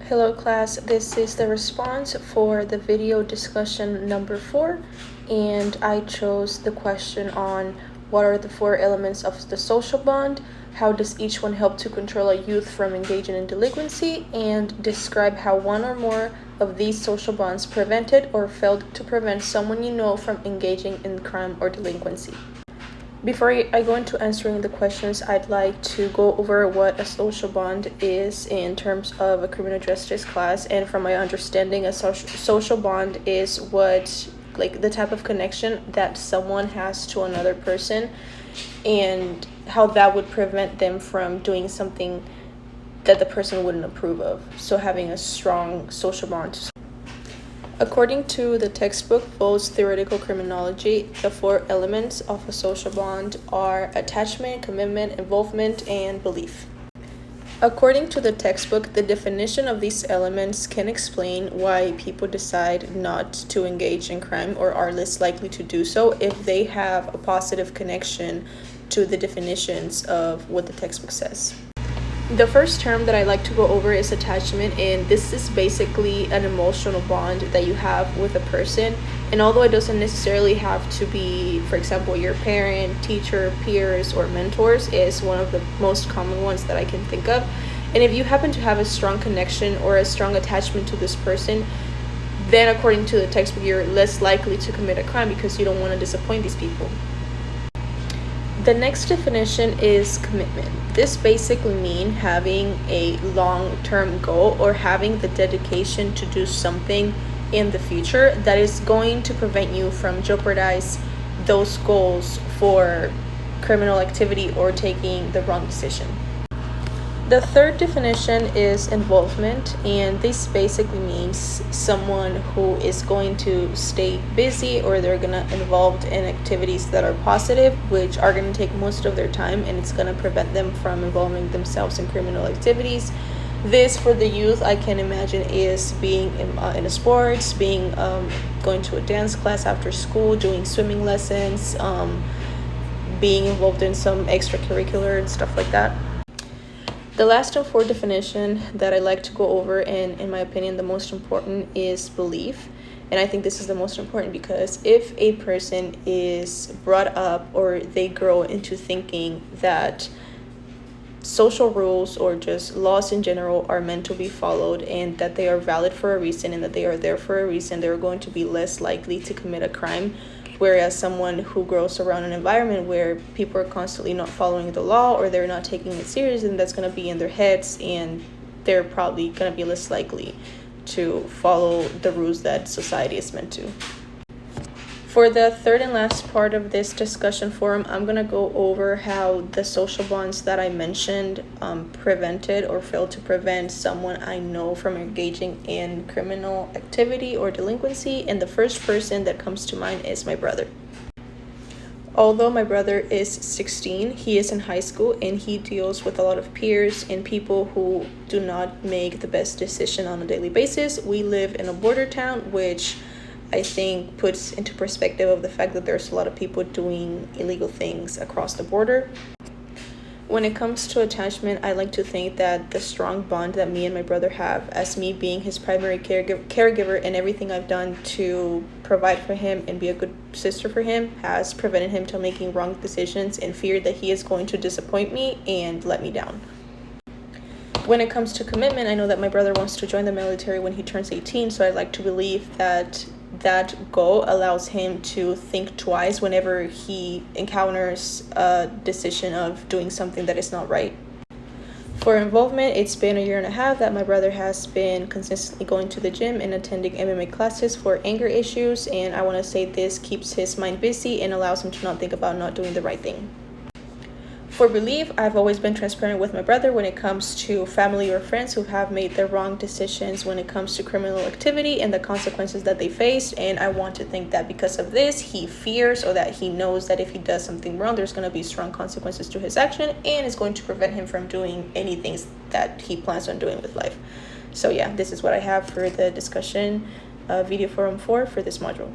Hello class, this is the response for the video discussion number 4, and I chose the question on what are the 4 elements of the social bond, how does each one help to control a youth from engaging in delinquency, and describe how one or more of these social bonds prevented or failed to prevent someone you know from engaging in crime or delinquency. Before I go into answering the questions, I'd like to go over what a social bond is in terms of a criminal justice class. And from my understanding, a social bond is the type of connection that someone has to another person and how that would prevent them from doing something that the person wouldn't approve of. So having a strong social bond. According to the textbook Voelz Theoretical Criminology, the 4 elements of a social bond are attachment, commitment, involvement, and belief. According to the textbook, the definition of these elements can explain why people decide not to engage in crime or are less likely to do so if they have a positive connection to the definitions of what the textbook says. The first term that I like to go over is attachment, and this is basically an emotional bond that you have with a person. And although it doesn't necessarily have to be, for example, your parent, teacher, peers, or mentors, is one of the most common ones that I can think of. And if you happen to have a strong connection or a strong attachment to this person, then according to the textbook, you're less likely to commit a crime because you don't want to disappoint these people. The next definition is commitment. This basically means having a long-term goal or having the dedication to do something in the future that is going to prevent you from jeopardize those goals for criminal activity or taking the wrong decision. The third definition is involvement, and this basically means someone who is going to stay busy or they're going to involved in activities that are positive, which are going to take most of their time, and it's going to prevent them from involving themselves in criminal activities. This, for the youth, I can imagine is being in a sports, going to a dance class after school, doing swimming lessons, being involved in some extracurricular and stuff like that. The last and fourth definition that I like to go over, and in my opinion the most important, is belief. And I think this is the most important because if a person is brought up or they grow into thinking that social rules or just laws in general are meant to be followed and that they are valid for a reason and that they are there for a reason, they're going to be less likely to commit a crime. Whereas someone who grows around an environment where people are constantly not following the law or they're not taking it serious, and that's going to be in their heads, and they're probably going to be less likely to follow the rules that society is meant to. For the third and last part of this discussion forum, I'm going to go over how the social bonds that I mentioned prevented or failed to prevent someone I know from engaging in criminal activity or delinquency. And the first person that comes to mind is my brother. Although my brother is 16, he is in high school and he deals with a lot of peers and people who do not make the best decision on a daily basis. We live in a border town, which I think puts into perspective of the fact that there's a lot of people doing illegal things across the border. When it comes to attachment, I like to think that the strong bond that me and my brother have, as me being his primary caregiver and everything I've done to provide for him and be a good sister for him, has prevented him from making wrong decisions and fear that he is going to disappoint me and let me down. When it comes to commitment, I know that my brother wants to join the military when he turns 18, so I like to believe that that goal allows him to think twice whenever he encounters a decision of doing something that is not right. For involvement, it's been a year and a half that my brother has been consistently going to the gym and attending MMA classes for anger issues, and I want to say this keeps his mind busy and allows him to not think about not doing the right thing. For belief, I've always been transparent with my brother when it comes to family or friends who have made the wrong decisions when it comes to criminal activity and the consequences that they faced. And I want to think that because of this, he fears or that he knows that if he does something wrong, there's going to be strong consequences to his action and is going to prevent him from doing anything that he plans on doing with life. So yeah, this is what I have for the discussion video forum 4 for this module.